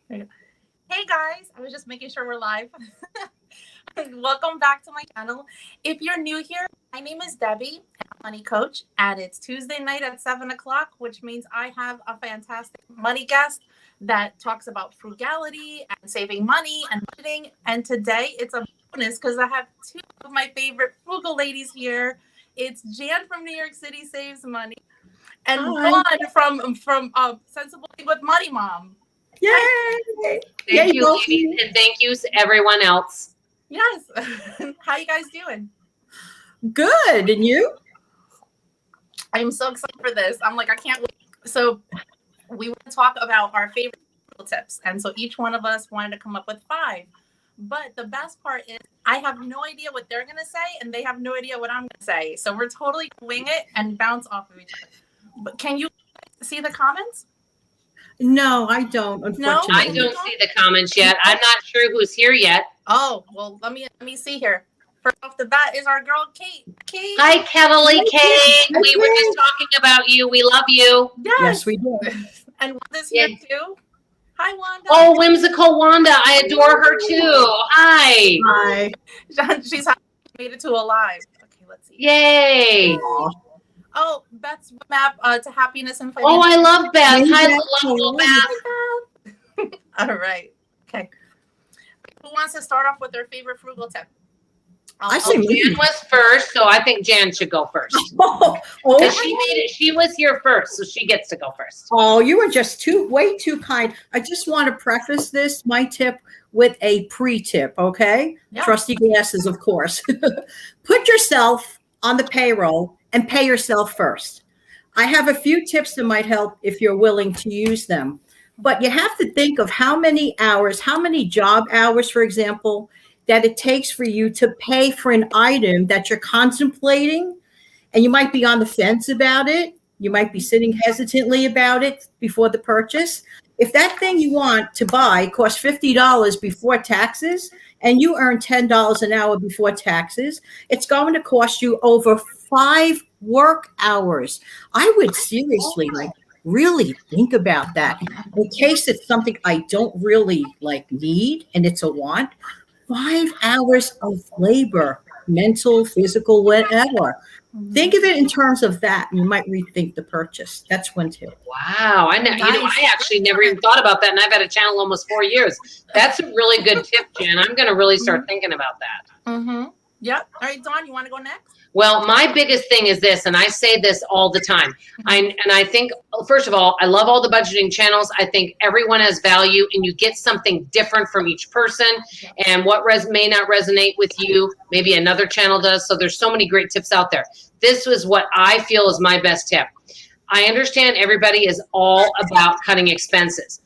There you go. Hey guys, I was just making sure we're live. Welcome back to my channel. If you're new here, my name is Debbie, I'm a money coach, and it's Tuesday night at 7 o'clock, which means I have a fantastic money guest that talks about frugality and saving money and budgeting. And today it's a bonus because I have two of my favorite frugal ladies here. It's Jan from New York City Saves Money and Dawn from Centsible Living with Money Mom. Yay! Thank you, ladies, and thank you to everyone else. Yes. How you guys doing? Good. And you? I'm so excited for this. I'm like, I can't wait. So we want to talk about our favorite tips. And so each one of us wanted to come up with 5. But the best part is I have no idea what they're going to say, and they have no idea what I'm going to say. So we're totally wing it and bounce off of each other. But can you see the comments? No, I don't. Unfortunately, I don't see the comments yet. I'm not sure who's here yet. Oh, well, let me see here. First off the bat is our girl Kate. Kate. Hi, Kelly Kate. We were just talking about you. We love you. Yes, we do. And Wanda's here too. Hi, Wanda. Oh, whimsical Wanda. I adore her too. Hi. Hi. She's made it to a live. Okay, let's see. Yay. Oh, Beth's map to happiness and financial. Oh, I love Beth. Hi, love Beth. All right. Okay. Who wants to start off with their favorite frugal tip? I say Jan was first, so I think Jan should go first. Oh, She made it. She was here first, so she gets to go first. oh, you were just way too kind. I just want to preface my tip with a pre-tip, okay? Yeah. Trusty glasses, of course. Put yourself on the payroll and pay yourself first. I have a few tips that might help if you're willing to use them. But you have to think of how many hours, how many job hours, for example, that it takes for you to pay for an item that you're contemplating, and you might be on the fence about it. You might be sitting hesitantly about it before the purchase. If that thing you want to buy costs $50 before taxes, and you earn $10 an hour before taxes, it's going to cost you over 5 work hours. I would seriously really think about that in case it's something I don't really need and it's a want. 5 hours of labor, mental, physical, whatever. Think of it in terms of that, and you might rethink the purchase. That's one tip. Wow, I actually never even thought about that, and I've had a channel almost 4 years. That's a really good tip, Jan. I'm going to really start thinking about that. Mm-hmm. Yep. All right, Dawn, you want to go next? Well, my biggest thing is this, and I say this all the time. I think, first of all, I love all the budgeting channels. I think everyone has value, and you get something different from each person. And what may not resonate with you, maybe another channel does. So there's so many great tips out there. This was what I feel is my best tip. I understand everybody is all about cutting expenses.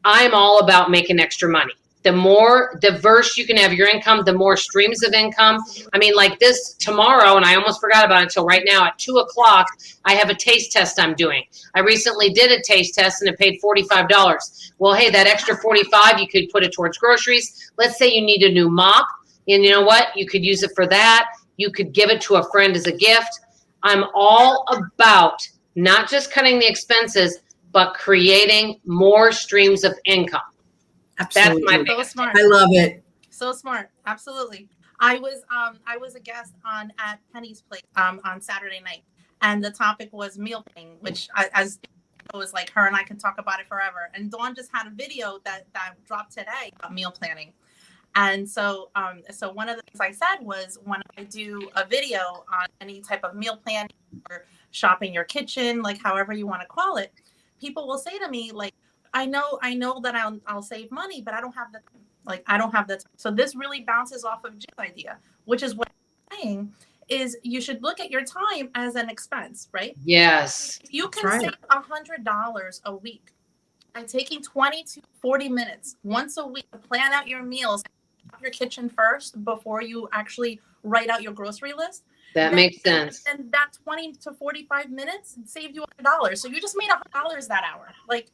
I'm all about making extra money. The more diverse you can have your income, the more streams of income. I mean, like this tomorrow, and I almost forgot about it until right now, at 2 o'clock, I have a taste test I'm doing. I recently did a taste test and it paid $45. Well, hey, that extra $45, you could put it towards groceries. Let's say you need a new mop, and you know what? You could use it for that. You could give it to a friend as a gift. I'm all about not just cutting the expenses, but creating more streams of income. Absolutely. That's my So smart. I love it. So smart. Absolutely. I was a guest at Penny's place on Saturday night, and the topic was meal planning, which as it was like her and I can talk about it forever. And Dawn just had a video that dropped today about meal planning. And so one of the things I said was when I do a video on any type of meal planning or shopping your kitchen, like however you want to call it, people will say to me like, I know that I'll save money, but I don't have the time. So this really bounces off of Jim's idea, which is what I'm saying is you should look at your time as an expense, right? Yes. If you can save $100 a week by taking 20 to 40 minutes once a week to plan out your meals, your kitchen first before you actually write out your grocery list. That makes sense. And that 20 to 45 minutes saved you $100. So you just made $100 that hour. Like,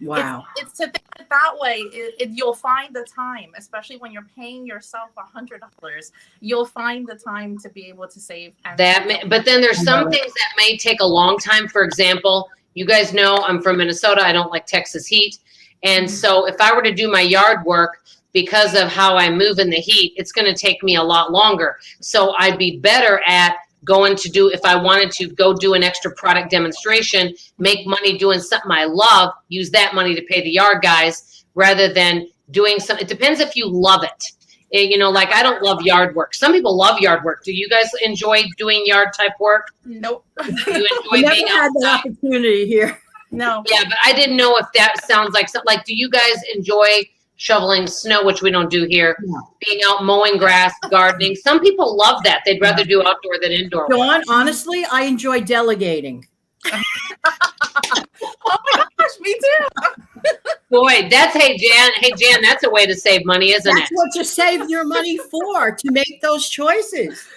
wow. It's to think it that way. You'll find the time, especially when you're paying yourself $100. You'll find the time to be able to save. But then there's some things that may take a long time. For example, you guys know I'm from Minnesota. I don't like Texas heat. And so if I were to do my yard work, because of how I move in the heat, it's going to take me a lot longer. So I'd be better at going to do, if I wanted to go do an extra product demonstration, make money doing something I love, use that money to pay the yard guys rather than doing some, it depends if you love it. You know, like I don't love yard work. Some people love yard work. Do you guys enjoy doing yard type work? Nope. Do you We enjoy never being had that outside? opportunity here. No. Yeah, but I didn't know if that sounds like something, like, do you guys enjoy shoveling snow, which we don't do here, No. being out mowing grass, gardening? Some people love that. They'd rather do outdoor than indoor work. Dawn, honestly, I enjoy delegating. Oh my gosh, me too. Boy, that's, hey Jan, that's a way to save money, isn't That's it? what you save your money for, to make those choices.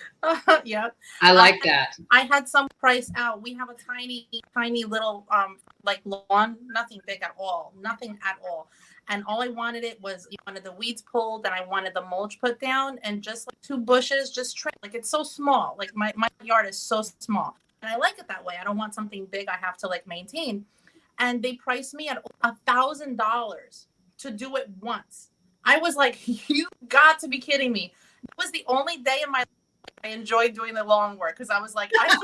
Yeah. I like that. I had some price out. We have a tiny little like lawn, nothing big at all, nothing at all. And all I wanted was wanted the weeds pulled, and I wanted the mulch put down, and just like 2 bushes, just trim. Like it's so small. Like my yard is so small, and I like it that way. I don't want something big I have to like maintain. And they priced me at $1,000 to do it once. I was like, you got to be kidding me. It was the only day in my life I enjoyed doing the lawn work, because I was like, I'm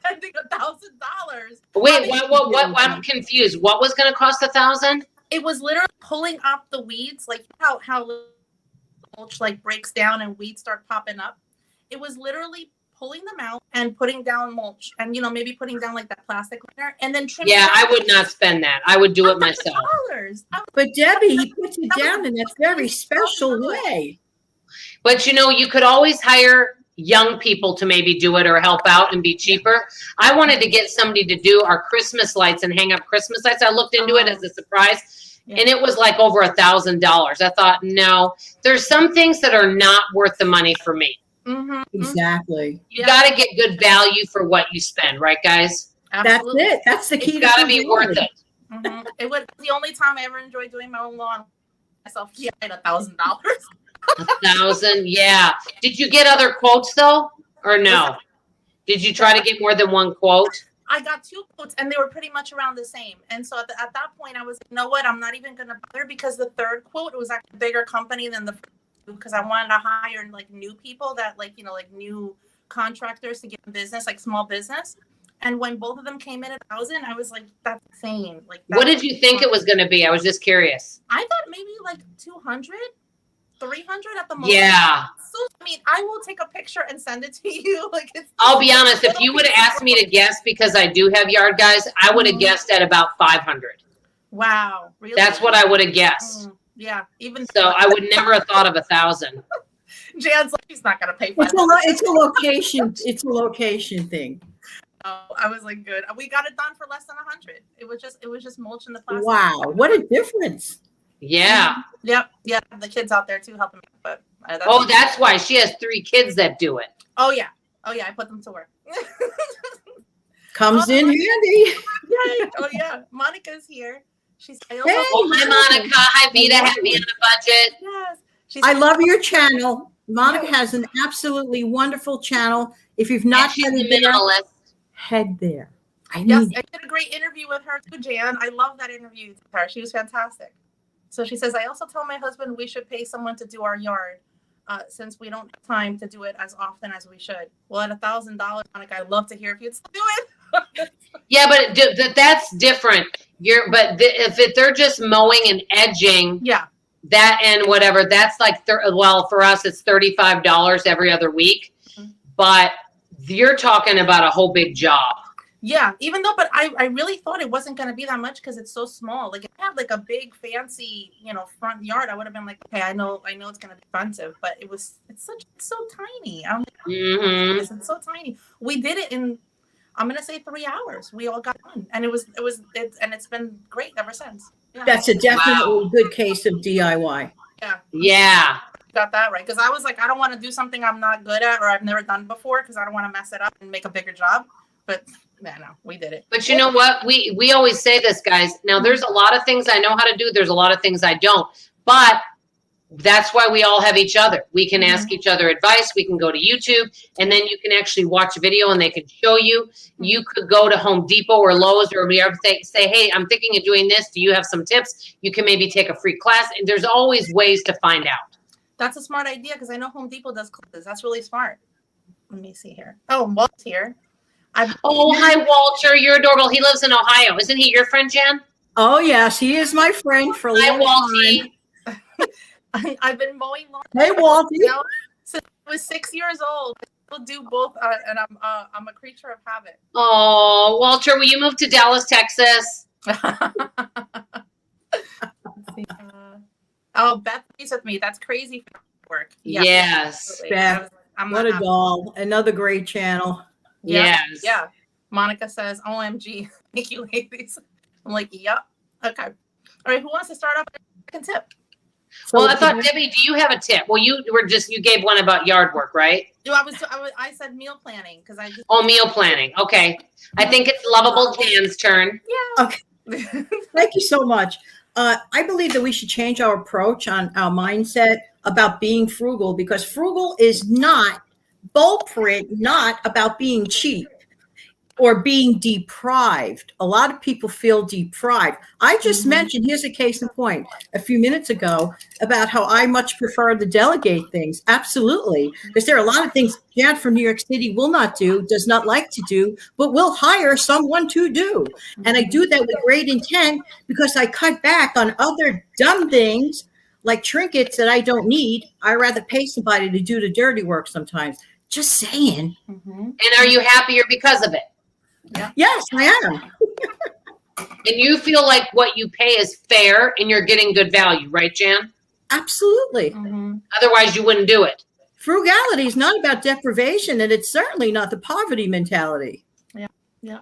spending $1,000. Wait, what? I'm confused. What was going to cost $1,000? It was literally pulling up the weeds, like how mulch like breaks down and weeds start popping up. It was literally pulling them out and putting down mulch, and maybe putting down like that plastic liner, and then trimming. Yeah, I would not spend that. I would do it myself. But Debbie, he puts it down in that very special way. But you could always hire young people to maybe do it or help out and be cheaper. I wanted to get somebody to do our Christmas lights and hang up Christmas lights. I looked into it as a surprise, and it was like over $1,000. I thought, no, there's some things that are not worth the money for me. Mm-hmm. Exactly. You got to get good value for what you spend, right, guys? Absolutely. That's it. That's the key. It's got to be worth it. Mm-hmm. It was the only time I ever enjoyed doing my own lawn myself. Yeah, I had $1,000. 1,000, yeah. Did you get other quotes though, or no? Did you try to get more than one quote? I got 2 quotes, and they were pretty much around the same. And so at that point, I was, you know what? I'm not even going to bother, because the third quote, it was actually a bigger company than the first, because I wanted to hire like new people that like new contractors to get in business, like small business. And when both of them came in at 1,000, I was like, that's insane. Like, What did you think it was going to be? I was just curious. I thought maybe like 200, 300 at the most. Yeah. So, I mean, I will take a picture and send it to you. Like, I'll be honest. If you would have asked me to guess, because I do have yard guys, I would have guessed at about 500. Wow. Really? That's what I would have guessed. Yeah. Even So I would never have thought of 1,000. Jan's like, he's not going to pay for it. It's a location. It's a location thing. I was like, good. We got it done for less than 100. It was just mulch in the plastic. Wow, what a difference! Yeah. Yep. Yeah. The kids out there too helping me. But That's why she has 3 kids that do it. Oh yeah. I put them to work. Comes in handy. Yay. Oh yeah. Monica's here. She's. Hi Monica. Hi Vita. Happy on a budget. Yes. I love your channel. Monica has an absolutely wonderful channel. If you've not She's headed a there, minimalist. head there. I did a great interview with her too, Jan. I love that interview with her. She was fantastic. So she says, I also told my husband we should pay someone to do our yard, since we don't have time to do it as often as we should. Well, at $1,000, Monica, I'd love to hear if you'd still do it. Yeah, but that's different. If they're just mowing and edging, yeah, that and whatever, that's like for us it's $35 every other week. Mm-hmm. But you're talking about a whole big job. Yeah, but I really thought it wasn't going to be that much, because it's so small. Like, if I had like a big fancy, front yard, I would have been like, okay, I know it's going to be expensive, but it's so tiny. I'm like, mm-hmm. It's so tiny. We did it in, I'm going to say 3 hours. We all got done, and it's been great ever since. Yeah. That's a definitely good case of DIY. Yeah. Got that right, because I was like, I don't want to do something I'm not good at or I've never done before, because I don't want to mess it up and make a bigger job. But no, we did it. But you know what? We always say this, guys. Now, there's a lot of things I know how to do. There's a lot of things I don't. But That's why we all have each other. We can ask each other advice. We can go to YouTube, and then you can actually watch a video and they can show you. You could go to Home Depot or Lowe's or wherever, say, hey, I'm thinking of doing this. Do you have some tips? You can maybe take a free class. And there's always ways to find out. That's a smart idea because I know Home Depot does clothes. That's really smart. Let me see here. Oh, Walt's here. Hi, Walter. You're adorable. He lives in Ohio. Isn't he your friend, Jen? Oh, yes. He is my friend for a long time. I've been mowing lawn. Hey, Walter. Since I was 6 years old. We'll do both, and I'm a creature of habit. Oh, Walter, will you move to Dallas, Texas? Beth agrees with me. That's crazy work. Yeah, yes. Beth, what a doll. Another great channel. Yes. Yeah. Monica says, OMG, thank you, ladies. I'm like, yep. Okay. All right. Who wants to start off with a second tip? So well, I thought, Debbie, do you have a tip? Well, you gave one about yard work, right? I said meal planning because I just. Oh, meal planning. Okay. I think it's lovable Jan's turn. Yeah. Okay. Thank you so much. I believe that we should change our approach on our mindset about being frugal, because frugal is not, bold print, not about being cheap or being deprived. A lot of people feel deprived. I just mentioned, here's a case in point, a few minutes ago about how I much prefer to delegate things. Absolutely. Because there are a lot of things Jan from New York City will not do, does not like to do, but will hire someone to do. And I do that with great intent because I cut back on other dumb things like trinkets that I don't need. I rather pay somebody to do the dirty work sometimes. Just saying. And are you happier because of it? Yeah. Yes, I am. And you feel like what you pay is fair and you're getting good value, right, Jan? Absolutely. Otherwise, you wouldn't do it. Frugality is not about deprivation, and it's certainly not the poverty mentality. Yeah.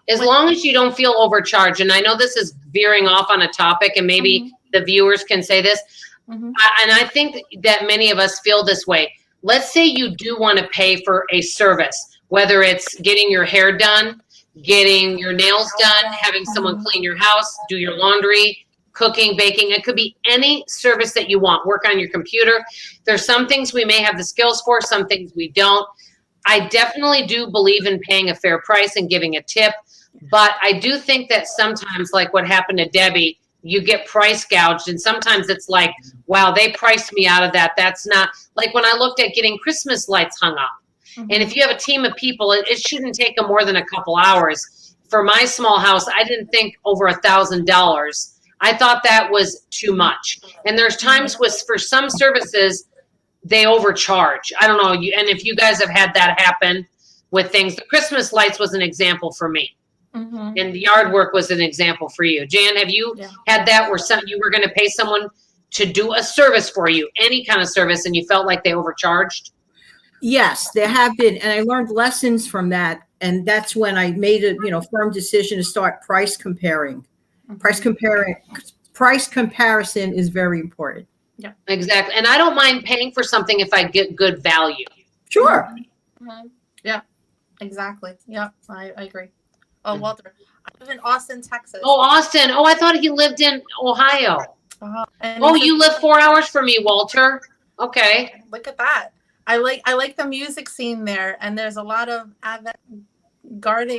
As long as you don't feel overcharged, and I know this is veering off on a topic, and maybe the viewers can say this, and I think that many of us feel this way. Let's say you do want to pay for a service, whether it's getting your hair done, getting your nails done, having someone clean your house, do your laundry, cooking, baking. It could be any service that you want. Work on your computer. There's some things we may have the skills for, some things we don't. I definitely do believe in paying a fair price and giving a tip, but I do think that sometimes, like what happened to Debbie, you get price gouged, and sometimes it's like, wow, they priced me out of that. That's not, like when I looked at getting Christmas lights hung up. And if you have a team of people, it shouldn't take them more than a couple hours. For my small house, I didn't think over $1,000. I thought that was too much. And there's times for some services, they overcharge. I don't know. And if you guys have had that happen with things, the Christmas lights was an example for me. And the yard work was an example for you. Jan, have you had that where you were going to pay someone to do a service for you, any kind of service, and you felt like they overcharged? Yes, there have been, and I learned lessons from that. And that's when I made a firm decision to start price comparing. Price comparison is very important. Yeah, exactly. And I don't mind paying for something if I get good value. Sure. Yeah, exactly. Yeah, I agree. Oh, Walter, I live in Austin, Texas. Oh, Austin. Oh, I thought he lived in Ohio. You live 4 hours from me, Walter. Okay. Look at that. I like the music scene there, and there's a lot of avant-garde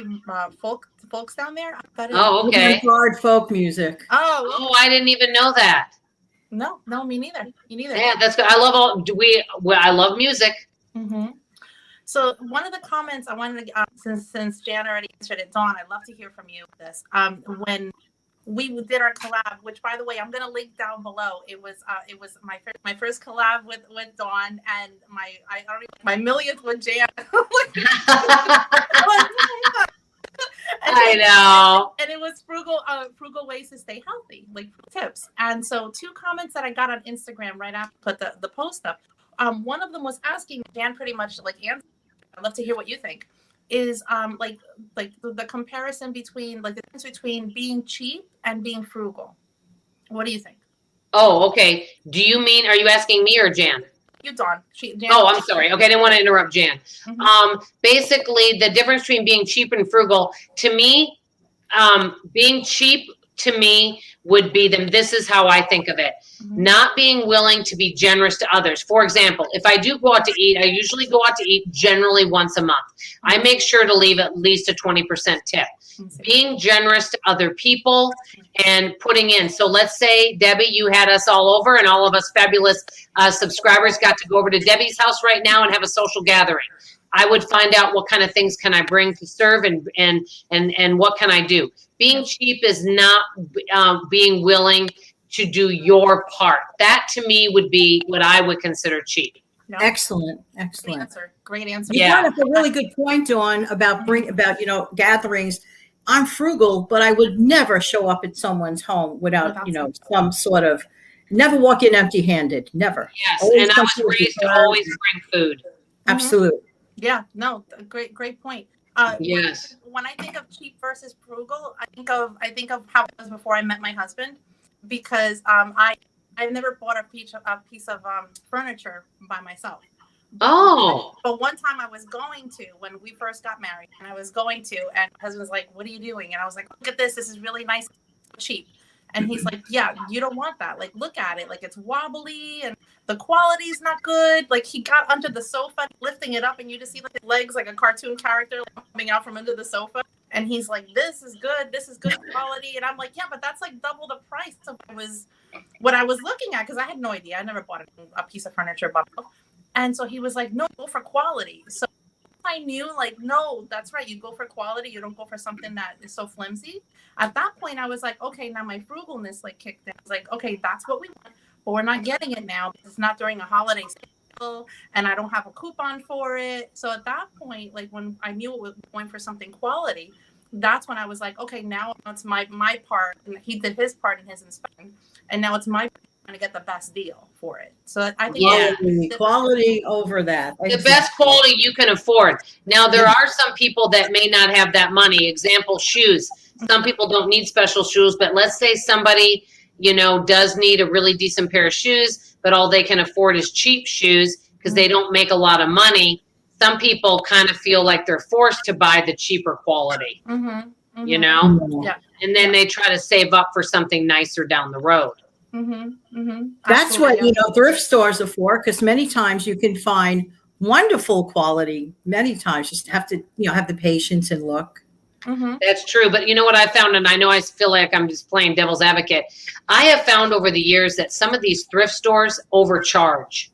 folks down there. Oh, okay. Avant-garde folk music. Oh, I didn't even know that. No, me neither. Me neither. Yeah, that's good. I love I love music. So one of the comments I wanted to, since Jan already answered it, Dawn, I'd love to hear from you with this. When we did our collab, which by the way, I'm gonna link down below. It was my first collab with Dawn, and my millionth with Jan. I know. And it was frugal ways to stay healthy, like tips. And so 2 comments that I got on Instagram right after I put the post up. One of them was asking, Jan pretty much like answered. I'd love to hear what you think. Is like the comparison between the difference between being cheap and being frugal. What do you think? Oh, okay. Are you asking me or Jan? You, Dawn. Jan. Oh, I'm sorry. Okay, I didn't want to interrupt Jan. Basically, the difference between being cheap and frugal, to me, being cheap to me would be this is how I think of it. Not being willing to be generous to others. For example, if I do go out to eat, I usually go out to eat generally once a month. I make sure to leave at least a 20% tip. Being generous to other people and putting in. So let's say, Debbie, you had us all over and all of us fabulous subscribers got to go over to Debbie's house right now and have a social gathering. I would find out what kind of things can I bring to serve and what can I do. Being cheap is not being willing to do your part. That to me would be what I would consider cheap. No. Excellent. Great answer. You brought up a really good point, Dawn, about gatherings. I'm frugal, but I would never show up at someone's home without some sort of, never walk in empty-handed, never. Yes, Always and I was something raised to always bring food. Absolutely. Yeah, no, great point. Yes. When I think of cheap versus frugal, I think of how it was before I met my husband, because I've never bought a piece of furniture by myself. Oh. But one time I was going to, when we first got married, and and my husband was like, "What are you doing?" And I was like, "Look at this. This is really nice, cheap." And he's like, "Yeah, you don't want that. Like, look at it. Like, it's wobbly and the quality's not good." Like, he got under the sofa, lifting it up, and you just see like his legs like a cartoon character like, coming out from under the sofa. And he's like, "This is good. This is good quality." And I'm like, "Yeah, but that's like double the price of what I was looking at," because I had no idea. I never bought a piece of furniture before. And so he was like, "No, go for quality." So I knew, like, no, that's right. You go for quality. You don't go for something that is so flimsy. At that point, I was like, okay, now my frugalness like kicked in. I was like, okay, that's what we want, but we're not getting it now because it's not during a holiday sale and I don't have a coupon for it. So at that point, like when I knew it was going for something quality, that's when I was like, okay, now it's my part. And he did his part in his inspection. And now it's my to get the best deal for it. So I think quality over that. The best quality you can afford. Now there are some people that may not have that money. Example, shoes. Some people don't need special shoes, but let's say somebody, does need a really decent pair of shoes, but all they can afford is cheap shoes because they don't make a lot of money. Some people kind of feel like they're forced to buy the cheaper quality, Yeah. And then they try to save up for something nicer down the road. That's what thrift stores are for, because many times you can find wonderful quality. Many times just have to have the patience and look. That's true, but you know what I found, and I know I feel like I'm just playing devil's advocate. I have found over the years that some of these thrift stores overcharge.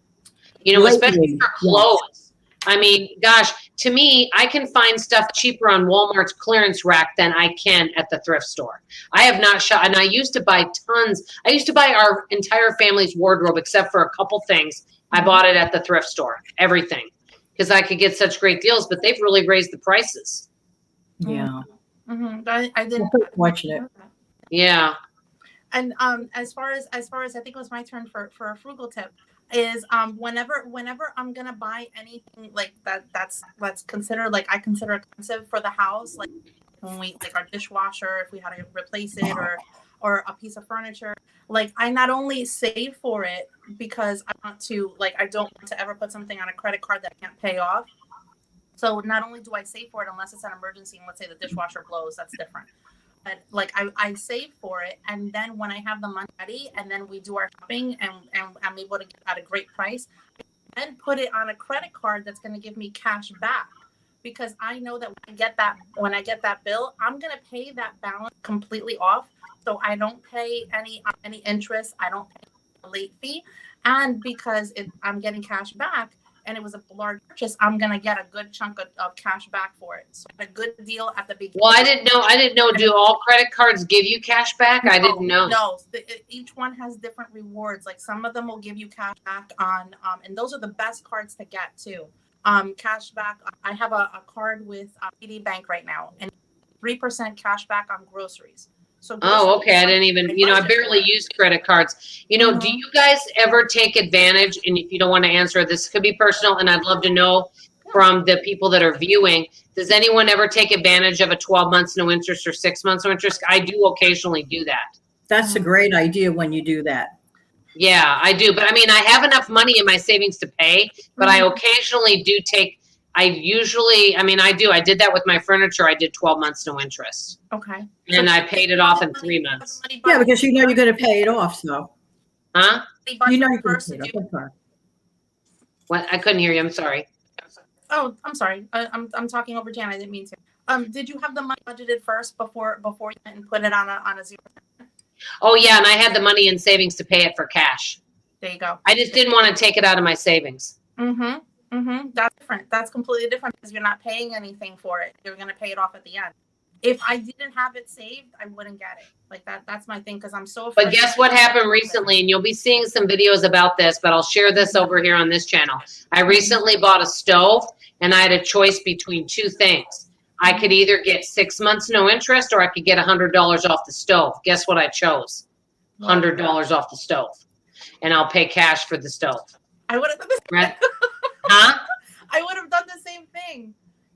Especially for clothes. I mean, gosh, to me, I can find stuff cheaper on Walmart's clearance rack than I can at the thrift store. I have not shot, and I used to buy tons. I used to buy our entire family's wardrobe, except for a couple things. I bought it at the thrift store, everything, because I could get such great deals, but they've really raised the prices. Yeah. I didn't watching it. Yeah. And as far as I think it was my turn for a frugal tip is whenever I'm gonna buy anything like that's considered I consider expensive for the house, like when we like our dishwasher, if we had to replace it, or a piece of furniture, like I not only save for it because I don't want to ever put something on a credit card that I can't pay off. So not only do I save for it unless it's an emergency, and let's say the dishwasher blows, that's different. But I save for it, and then when I have the money ready, and then we do our shopping, and I'm able to get at a great price, and put it on a credit card that's going to give me cash back, because I know that when I get that bill, I'm going to pay that balance completely off, so I don't pay any interest, I don't pay a late fee, and because I'm getting cash back. And it was a large purchase, I'm going to get a good chunk of cash back for it. So a good deal at the beginning. Well, I didn't know. Do all credit cards give you cash back? I didn't know. No, each one has different rewards. Like some of them will give you cash back on, and those are the best cards to get too. Cash back. I have a card with TD Bank right now, and 3% cash back on groceries. So okay. I didn't even, I barely use credit cards. Do you guys ever take advantage? And if you don't want to answer, this could be personal, and I'd love to know from the people that are viewing, does anyone ever take advantage of a 12 months no interest or 6 months no interest? I do occasionally do that. That's a great idea when you do that. Yeah, I do. But I mean, I have enough money in my savings to pay, but I occasionally do take I did that with my furniture. I did 12 months, no interest. Okay. And I paid it off in 3 months. Yeah, because you know you're going to pay it off, so. Huh? You know you're going to pay it off. Okay. What? I couldn't hear you. I'm sorry. Oh, I'm sorry. I'm talking over Jan. I didn't mean to. Did you have the money budgeted first before you went and put it on a 0%? Oh yeah, and I had the money in savings to pay it for cash. There you go. I just didn't want to take it out of my savings. That's different. That's completely different because you're not paying anything for it. You're going to pay it off at the end. If I didn't have it saved, I wouldn't get it. Like that's my thing because I'm so afraid. But guess what happened recently? And you'll be seeing some videos about this, but I'll share this over here on this channel. I recently bought a stove and I had a choice between two things. I could either get 6 months no interest or I could get $100 off the stove. Guess what I chose? $100 off the stove. And I'll pay cash for the stove. I would have done the same Right? Huh? I would have done the same thing.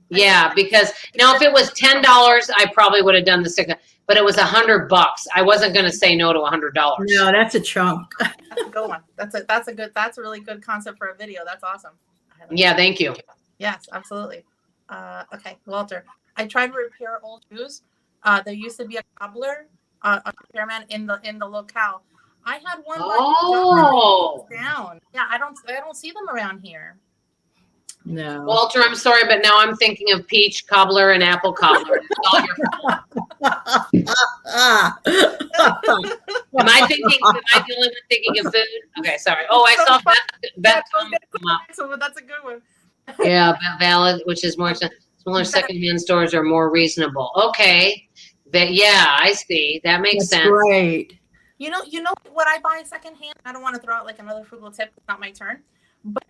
Yeah, because now if it was $10, I probably would have done the 6, but it was $100. I wasn't going to say no to $100. No, that's a chunk. That's a good one. That's a really good concept for a video. That's awesome. Yeah, thank you. Yes, absolutely. Okay, Walter. I tried to repair old shoes. There used to be a cobbler, a repairman in the locale. I had one down. Yeah, I don't see them around here. No. Walter, I'm sorry, but now I'm thinking of peach cobbler and apple cobbler. It's all your fault. Am I the only one thinking of food? Okay, sorry. Oh, I saw Beth come up. So that's a good one. Yeah, valid, which is more expensive. Smaller secondhand stores are more reasonable. Okay. Yeah, I see. That makes sense. Great. You know what I buy secondhand? I don't want to throw out like another frugal tip. It's not my turn. But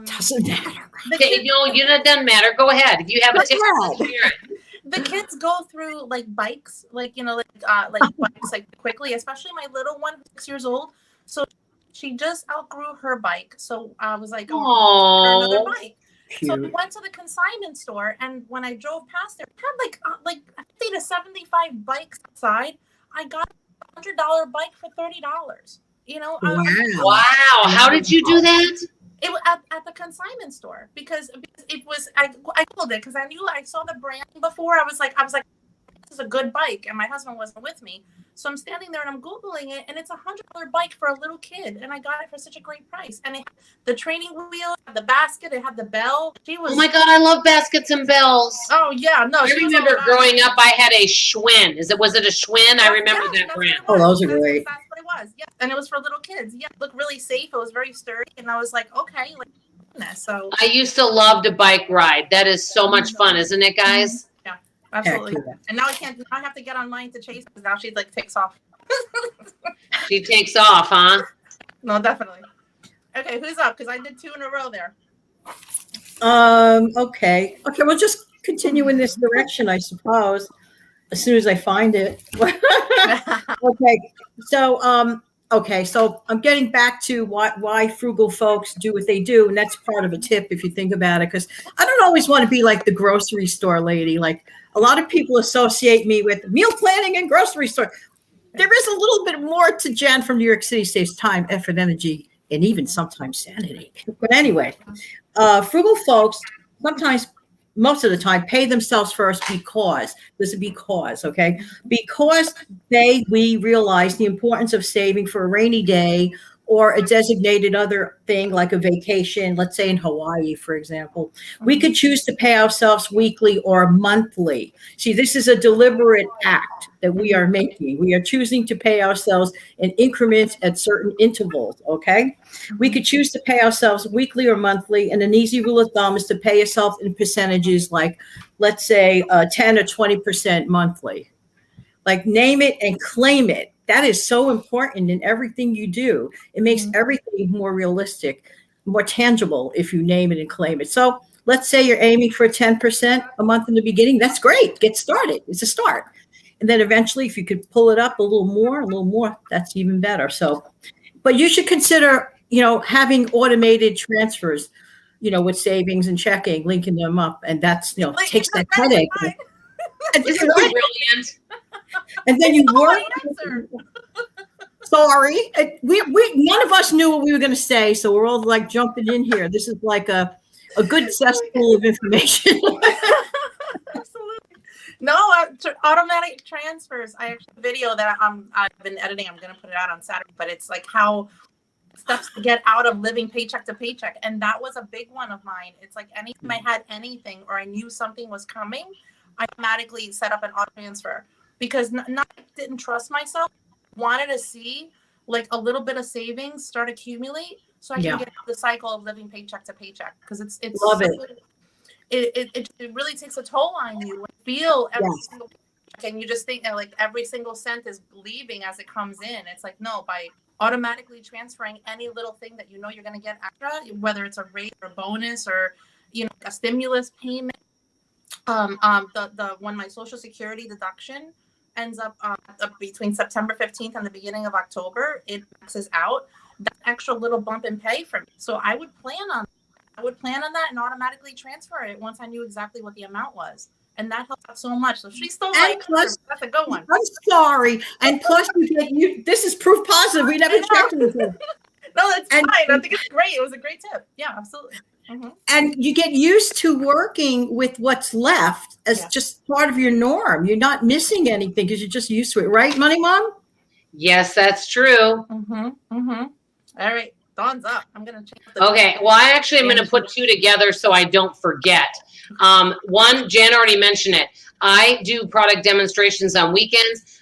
doesn't matter. It doesn't matter. Go ahead. If you have a tip, share it. The kids go through like bikes, like bikes like quickly, especially my little one, 6 years old. So she just outgrew her bike. So I was like, oh, another bike. Cute. So we went to the consignment store, and when I drove past there, it had like 50 to 75 bikes outside. I got a $100 bike for $30. You know? Wow. How did you do that? It was at the consignment store because it was I called it because I saw the brand before. I was like this is a good bike, and my husband wasn't with me, so I'm standing there and I'm Googling it, and it's a $100 bike for a little kid, and I got it for such a great price. And it had the training wheel, the basket, it had the bell. Oh my God, I love baskets and bells. Oh yeah, no. I remember growing up, I had a Schwinn. Was it a Schwinn? I remember that brand. Oh, those are great. That's what it was. Yeah, and it was for little kids. Yeah, it looked really safe. It was very sturdy, and I was like, okay, like this. So I used to love to bike ride. That is so much fun, isn't it, guys? Yeah, absolutely. And now I can't. I have to get online to chase because now she like takes off. She takes off, huh? No, definitely. Okay, who's up? Because I did 2 in a row there. Okay. We'll just continue in this direction, I suppose, as soon as I find it. Okay. So I'm getting back to why frugal folks do what they do. And that's part of a tip if you think about it, because I don't always want to be like the grocery store lady. Like a lot of people associate me with meal planning and grocery store. There is a little bit more to Jan from New York City Saves Time, effort, energy, and even sometimes sanity. But anyway, frugal folks sometimes, most of the time, pay themselves first because there's a because, okay? Because we realize the importance of saving for a rainy day or a designated other thing like a vacation, let's say in Hawaii, for example. We could choose to pay ourselves weekly or monthly. See, this is a deliberate act that we are making. We are choosing to pay ourselves in increments at certain intervals, okay? We could choose to pay ourselves weekly or monthly, and an easy rule of thumb is to pay yourself in percentages like, let's say, 10 or 20% monthly. Like, name it and claim it. That is so important in everything you do. It makes everything more realistic, more tangible if you name it and claim it. So let's say you're aiming for 10% a month in the beginning. That's great. Get started. It's a start. And then eventually, if you could pull it up a little more, that's even better. So, but you should consider, having automated transfers, with savings and checking, linking them up. And that's, takes that headache. This is brilliant. And then you work. Sorry, we none of us knew what we were going to say, so we're all like jumping in here. This is like a a good cesspool of information. Absolutely. No, automatic transfers. I actually have a video that I've been editing. I'm going to put it out on Saturday, but it's like how steps to get out of living paycheck to paycheck. And that was a big one of mine. It's like anytime I had anything or I knew something was coming, I automatically set up an auto transfer because not didn't trust myself. Wanted to see like a little bit of savings start accumulate so I can get out the cycle of living paycheck to paycheck because it's Love it. It really takes a toll on you. You feel every single paycheck and you just think that like every single cent is leaving as it comes in. It's like, no, by automatically transferring any little thing that you know you're going to get extra, whether it's a raise or a bonus or a stimulus payment. The when my Social Security deduction ends up between September 15th and the beginning of October, it maxes out. That extra little bump in pay for me. So I would plan on that and automatically transfer it once I knew exactly what the amount was. And that helped out so much. So she's still like, that's a good one. I'm sorry. And plus, this is proof positive. We never checked with her. No, that's fine. I think it's great. It was a great tip. Yeah, absolutely. Mm-hmm. And you get used to working with what's left as just part of your norm. You're not missing anything because you're just used to it. Right, Money Mom? Yes, that's true. Mm-hmm. Mm-hmm. All right. Dawn's up. I'm going to change Okay. Well, I actually am going to put two together so I don't forget. One, Jan already mentioned it. I do product demonstrations on weekends,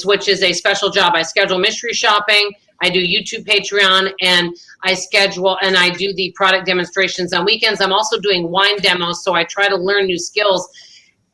which is a special job. I schedule mystery shopping. I do YouTube, Patreon, and I do the product demonstrations on weekends. I'm also doing wine demos, so I try to learn new skills.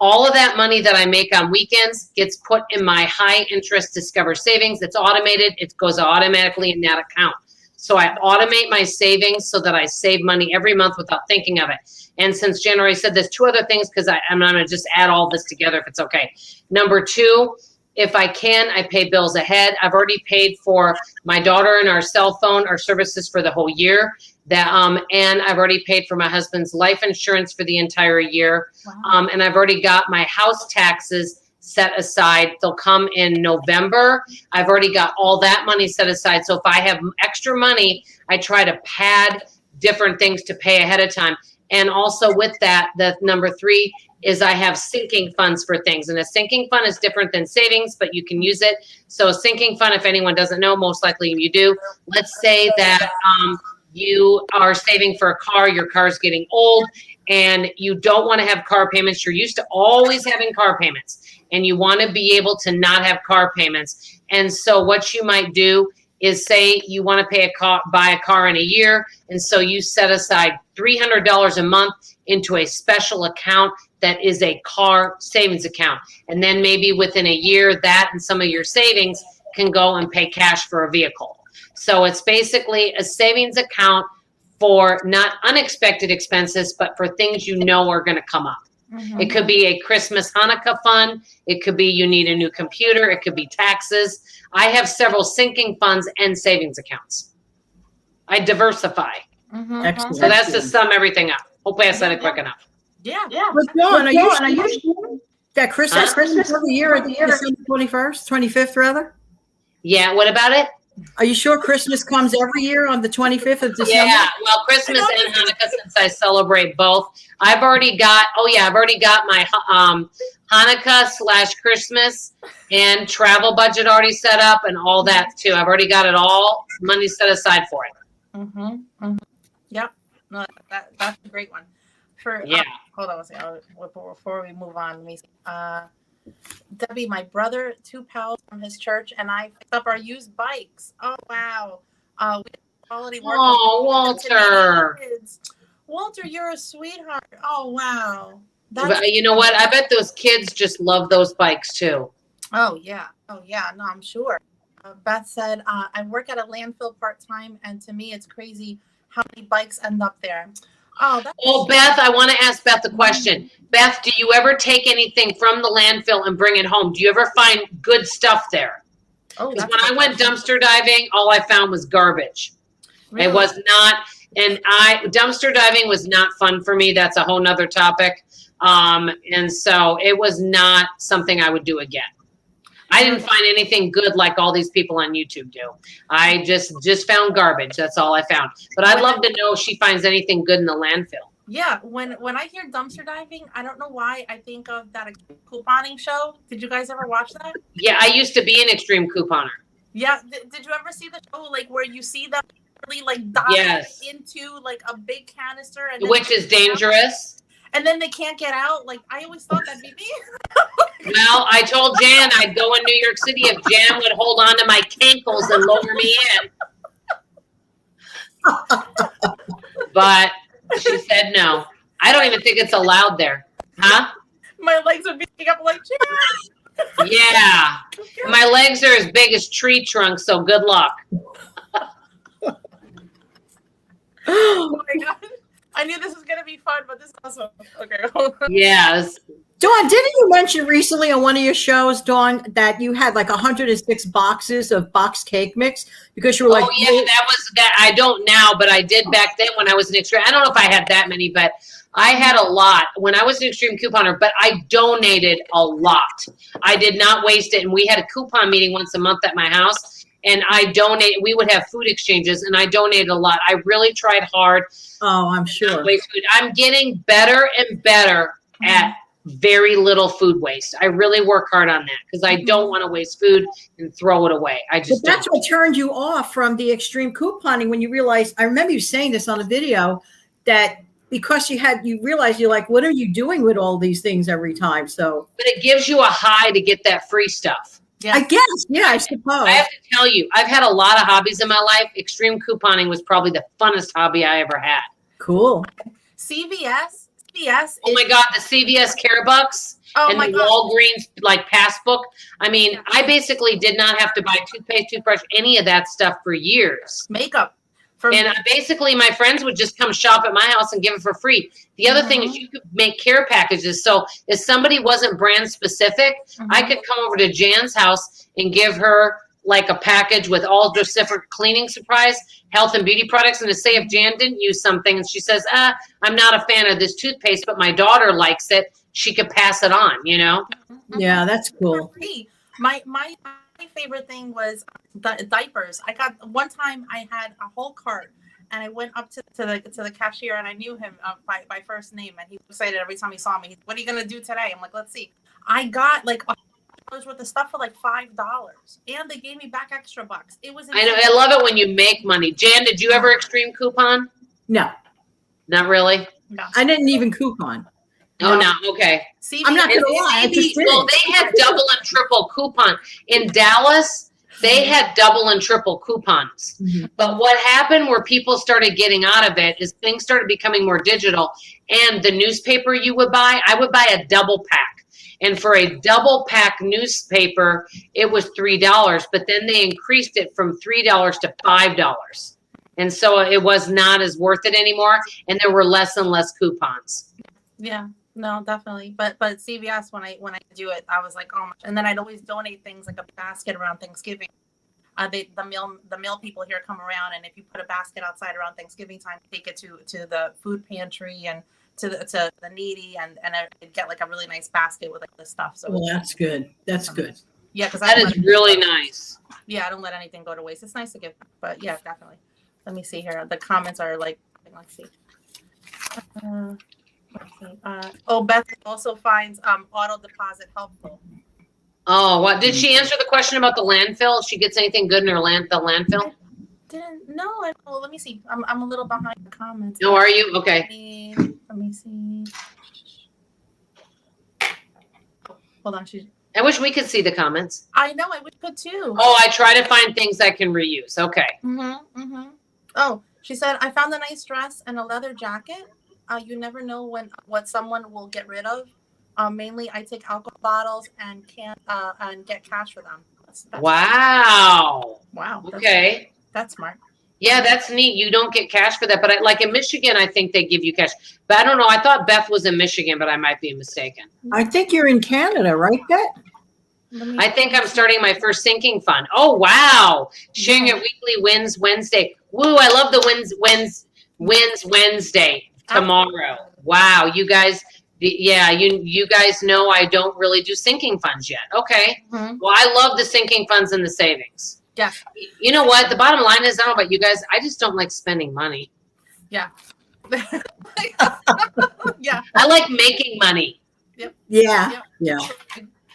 All of that money that I make on weekends gets put in my high interest Discover savings. It's automated. It goes automatically in that account. So I automate my savings so that I save money every month without thinking of it. And since January said there's two other things, because I'm going to just add all this together if it's okay. Number two, if I can, I pay bills ahead. I've already paid for my daughter and our cell phone, our services for the whole year. And I've already paid for my husband's life insurance for the entire year. Wow. And I've already got my house taxes set aside. They'll come in November. I've already got all that money set aside. So if I have extra money, I try to pad different things to pay ahead of time. And also with that, the number three is I have sinking funds for things. And a sinking fund is different than savings, but you can use it. So a sinking fund, if anyone doesn't know, most likely you do. Let's say that you are saving for a car, your car's getting old, and you don't want to have car payments. You're used to always having car payments, and you want to be able to not have car payments. And so what you might do is say you want to buy a car in a year, and so you set aside $300 a month into a special account that is a car savings account. And then maybe within a year, that and some of your savings can go and pay cash for a vehicle. So it's basically a savings account for not unexpected expenses, but for things you know are going to come up. Mm-hmm. It could be a Christmas Hanukkah fund. It could be you need a new computer. It could be taxes. I have several sinking funds and savings accounts. I diversify. Mm-hmm. Excellent. So that's to sum everything up. Hopefully I said it quick enough. Yeah. But Dawn, are you sure that Christmas every year at the December 21st, 25th rather? Yeah. What about it? Are you sure Christmas comes every year on the 25th of December? Yeah, well, Christmas and Hanukkah, since I celebrate both. I've already got my Hanukkah / Christmas and travel budget already set up and all that too. I've already got it all, money set aside for it. Mm-hmm. Mm-hmm. Yep. No, that's a great one. Hold on a second. Before we move on, let me Debbie, my brother, 2 pals from his church, and I picked up our used bikes. Oh, wow. We did quality work. Oh, Walter. Walter, you're a sweetheart. Oh, wow. You know what? I bet those kids just love those bikes, too. Oh, yeah. No, I'm sure. Beth said, I work at a landfill part-time, and to me, it's crazy how many bikes end up there. Beth, I want to ask Beth a question. Beth, do you ever take anything from the landfill and bring it home? Do you ever find good stuff there? Because when I went dumpster diving, all I found was garbage. Really? It was not, dumpster diving was not fun for me. That's a whole nother topic. And so it was not something I would do again. I didn't find anything good like all these people on YouTube do. I just found garbage. That's all I found. But I'd love to know if she finds anything good in the landfill. Yeah, when I hear dumpster diving, I don't know why I think of that couponing show. Did you guys ever watch that? Yeah, I used to be an extreme couponer. Yeah, did you ever see the show like where you see them really like dive Yes. into like a big canister and then Which is dangerous. and then they can't get out? Like I always thought that'd be me. Well, I told Jan I'd go in New York City if Jan would hold on to my cankles and lower me in. But she said no. I don't even think it's allowed there. Huh? My legs would be up like Yeah. My legs are as big as tree trunks, so good luck. oh my god. I knew this was gonna be fun, but this is awesome. Okay. Yes. Dawn, didn't you mention recently on one of your shows, Dawn, that you had like 106 boxes of boxed cake mix because you were like, oh yeah, that was that. I don't now, but I did back then when I was an extreme. I don't know if I had that many, but I had a lot when I was an extreme couponer. But I donated a lot. I did not waste it, and we had a coupon meeting once a month at my house, and I donate. We would have food exchanges, and I donated a lot. I really tried hard. Oh, I'm sure. Waste food. I'm getting better and better at very little food waste. I really work hard on that because I don't want to waste food and throw it away. I just But that's what turned you off from the extreme couponing when you realized, I remember you saying this on a video, that because you realized you're like, what are you doing with all these things every time? So, but it gives you a high to get that free stuff. Yeah. I guess, yeah, I suppose. I have to tell you, I've had a lot of hobbies in my life. Extreme couponing was probably the funnest hobby I ever had. Cool. CVS. Oh my God, the CVS Care Bucks and the Walgreens like passbook. I mean, I basically did not have to buy toothpaste, toothbrush, any of that stuff for years. Makeup. And basically my friends would just come shop at my house and give it for free. The other thing is you could make care packages. So if somebody wasn't brand specific, I could come over to Jan's house and give her like a package with all just different cleaning supplies, health and beauty products. And to say if Jan didn't use something and she says, I'm not a fan of this toothpaste, but my daughter likes it, she could pass it on, you know? Yeah, that's cool. My favorite thing was the diapers. I got one time I had a whole cart and I went up to the cashier and I knew him by first name and he was excited every time he saw me. What are you gonna do today? I'm like, let's see. I got like $100 worth of stuff for like $5 and they gave me back extra bucks. It was insane. I know, I love it when you make money. Jan, did you ever extreme coupon? No. Not really? No. I didn't even coupon. Oh, no. Okay. I'm not going to lie. Well, they had double and triple coupon. In Dallas, they had double and triple coupons. But what happened where people started getting out of it is things started becoming more digital. And the newspaper you would buy, I would buy a double pack. And for a double pack newspaper, it was $3. But then they increased it from $3 to $5. And so it was not as worth it anymore. And there were less and less coupons. Yeah. No, definitely. But CVS, when I do it, I was like, oh my. And then I'd always donate things like a basket around Thanksgiving. The meal people here come around, and if you put a basket outside around Thanksgiving time, take it to the food pantry and to the needy, and I'd get like a really nice basket with like this stuff. So well, that's good. That's good. Yeah, because that is really nice. Yeah, I don't let anything go to waste. It's nice to give, but yeah, definitely. Let me see here. The comments are like, let's see. Beth also finds auto deposit helpful. Oh, what did she answer the question about the landfill? If she gets anything good in her landfill? Didn't know. Let me see. I'm a little behind the comments. Oh, are you? Okay. Let me see. Hold on. I wish we could see the comments. I know. I wish could too. Oh, I try to find things I can reuse. Okay. Oh, she said, I found a nice dress and a leather jacket. You never know what someone will get rid of. Mainly, I take alcohol bottles and get cash for them. That's wow. Okay. That's smart. Yeah, that's neat. You don't get cash for that, but like in Michigan, I think they give you cash. But I don't know. I thought Beth was in Michigan, but I might be mistaken. I think you're in Canada, right, Beth? I think I'm starting my first sinking fund. Oh wow! Sharing your weekly wins Wednesday. Woo! I love the wins Wednesday tomorrow. Wow, you guys. Yeah, you guys know I don't really do sinking funds yet. Okay. Well, I love the sinking funds and the savings. Yeah. You know what? The bottom line is, I don't know about you guys. I just don't like spending money. Yeah. Yeah. I like making money. Yep. Yeah. Yep. Yeah.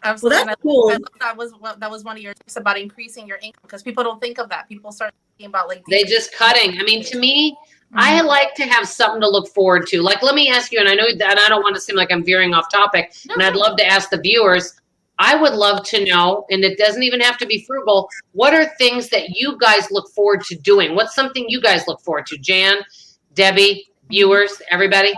Absolutely. Well, that's cool. I love that was one of your tips about increasing your income, because people don't think of that. People start thinking about like They just cutting. I mean, to me, I Mhm. like to have something to look forward to. Like, let me ask you, and I know that I don't want to seem like I'm veering off topic, No, and I'd no. love to ask the viewers. I would love to know, and it doesn't even have to be frugal. What are things that you guys look forward to doing? What's something you guys look forward to? Jan, Debbie, viewers, everybody.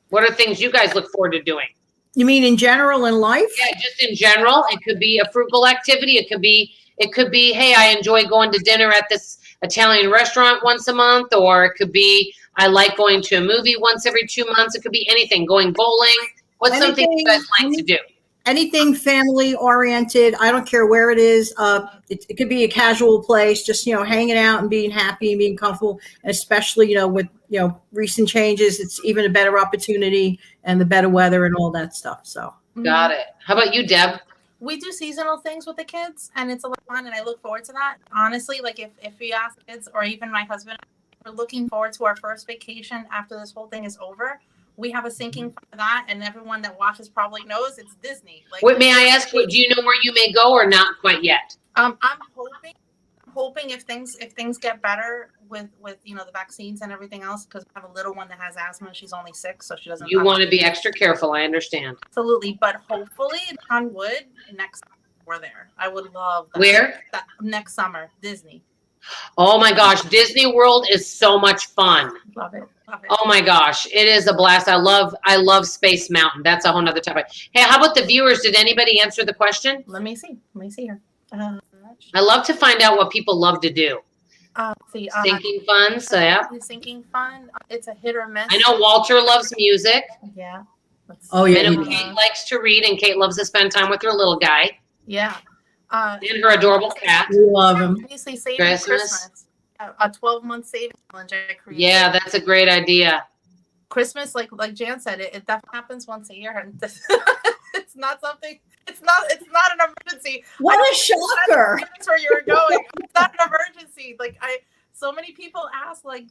What are things you guys look forward to doing? You mean in general in life? Yeah, just in general. It could be a frugal activity. It could be, hey, I enjoy going to dinner at this Italian restaurant once a month, or it could be, I like going to a movie once every 2 months. It could be anything, going bowling. What's something you guys like to do? Anything family oriented. I don't care where it is. It could be a casual place, just, hanging out and being happy and being comfortable. And especially, with, recent changes, it's even a better opportunity and the better weather and all that stuff. So. Got it. How about you, Deb? We do seasonal things with the kids, and it's a lot of fun, and I look forward to that. Honestly, like if we ask kids, or even my husband, we're looking forward to our first vacation after this whole thing is over. We have a sinking for that, and everyone that watches probably knows it's Disney. Like, Wait, may I ask you, do you know where you may go or not quite yet? I'm hoping if things get better with the vaccines and everything else, because I have a little one that has asthma. She's only 6, so she doesn't. You want to be extra careful. I understand. Absolutely, but hopefully, on wood, next summer we're there. I would love that. Where? Next summer, Disney. Oh my gosh, Disney World is so much fun. Love it. Oh my gosh, it is a blast. I love Space Mountain. That's a whole nother topic. Hey, how about the viewers? Did anybody answer the question? Let me see here. I love to find out what people love to do. Sinking funds, so yeah. Sinking fund. It's a hit or miss. I know Walter loves music. Yeah. Oh I yeah. know Kate likes to read, and Kate loves to spend time with her little guy. Yeah. And her adorable cat. We love him. Obviously, saving Christmas. A 12-month savings challenge I created. Yeah, that's a great idea. Christmas, like Jan said, it definitely happens once a year, and it's not something. It's not an emergency. What a shocker! That's where you're going. It's not an emergency. So many people ask, like,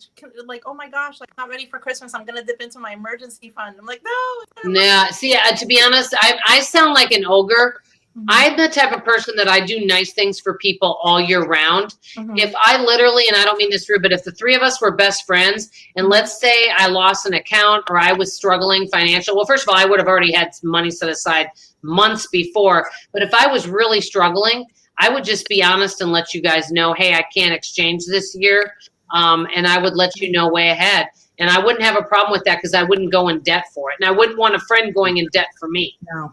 oh my gosh, like, not ready for Christmas. I'm gonna dip into my emergency fund. I'm like, no. Yeah. See, to be honest, I sound like an ogre. Mm-hmm. I'm the type of person that I do nice things for people all year round. Mm-hmm. If I literally, and I don't mean this rude, but if the 3 of us were best friends, and let's say I lost an account or I was struggling financial, well, first of all, I would have already had some money set aside months before. But if I was really struggling, I would just be honest and let you guys know, hey, I can't exchange this year. And I would let you know way ahead. And I wouldn't have a problem with that because I wouldn't go in debt for it. And I wouldn't want a friend going in debt for me. No.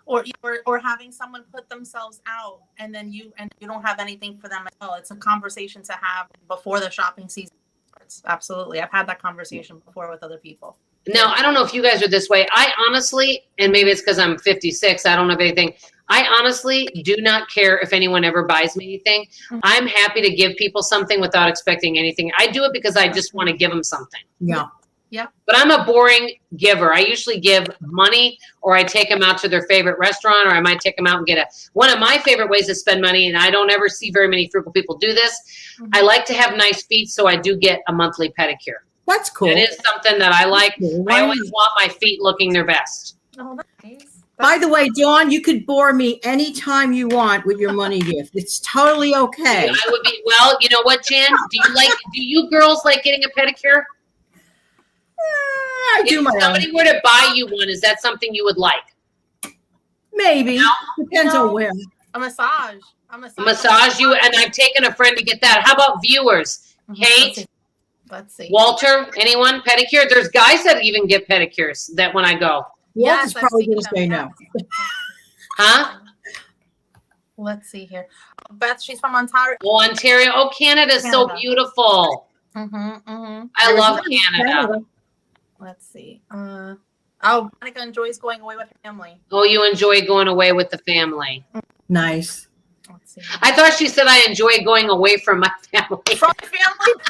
Or having someone put themselves out and then you don't have anything for them at all. It's a conversation to have before the shopping season starts. Absolutely. I've had that conversation before with other people. Now, I don't know if you guys are this way. I honestly, and maybe it's because I'm 56, I don't have anything. I honestly do not care if anyone ever buys me anything. Mm-hmm. I'm happy to give people something without expecting anything. I do it because I just want to give them something. Yeah. Yeah. But I'm a boring giver. I usually give money, or I take them out to their favorite restaurant, or I might take them out and get one of my favorite ways to spend money, and I don't ever see very many frugal people do this. Mm-hmm. I like to have nice feet, so I do get a monthly pedicure. That's cool. It is something that I like. I always want my feet looking their best. Oh, that's nice. By the way, Dawn, you could bore me anytime you want with your money gift. It's totally okay. I would be, well, you know what, Jan? Do you girls like getting a pedicure? I do my own. If somebody were to buy you one, is that something you would like? Maybe. Depends on where. A massage. Massage you, and I've taken a friend to get that. How about viewers? Kate? Let's see. Walter? Anyone? Pedicure? There's guys that even get pedicures that when I go. Yes, probably going to say no. Huh? Let's see here. Beth, she's from Ontario. Oh, Ontario. Oh, Canada's so beautiful. I love Canada. Let's see. Monica enjoys going away with her family. Oh, you enjoy going away with the family. Nice. Let's see. I thought she said I enjoy going away from my family. From family?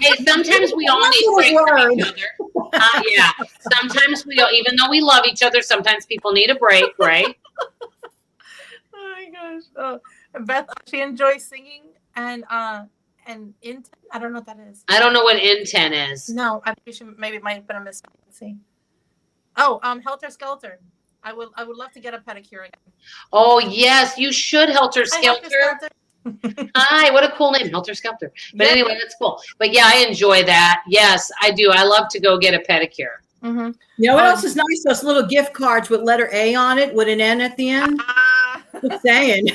Hey, sometimes we all need breaks from each other. Yeah. Sometimes even though we love each other, sometimes people need a break, right? Oh my gosh. Oh, Beth, she enjoys singing and and I don't know what that is. I don't know what N10 is. No, I think we should, maybe it might have been a mistake. Let's see. Oh, Helter Skelter. I would love to get a pedicure again. Oh yes, you should, Helter Hi, Helter Skelter. Skelter. Hi, what a cool name, Helter Skelter. But Yeah. anyway, that's cool. But yeah, I enjoy that. Yes, I do. I love to go get a pedicure. Mm-hmm. You know what else is nice? Those little gift cards with letter A on it with an N at the end. Just saying.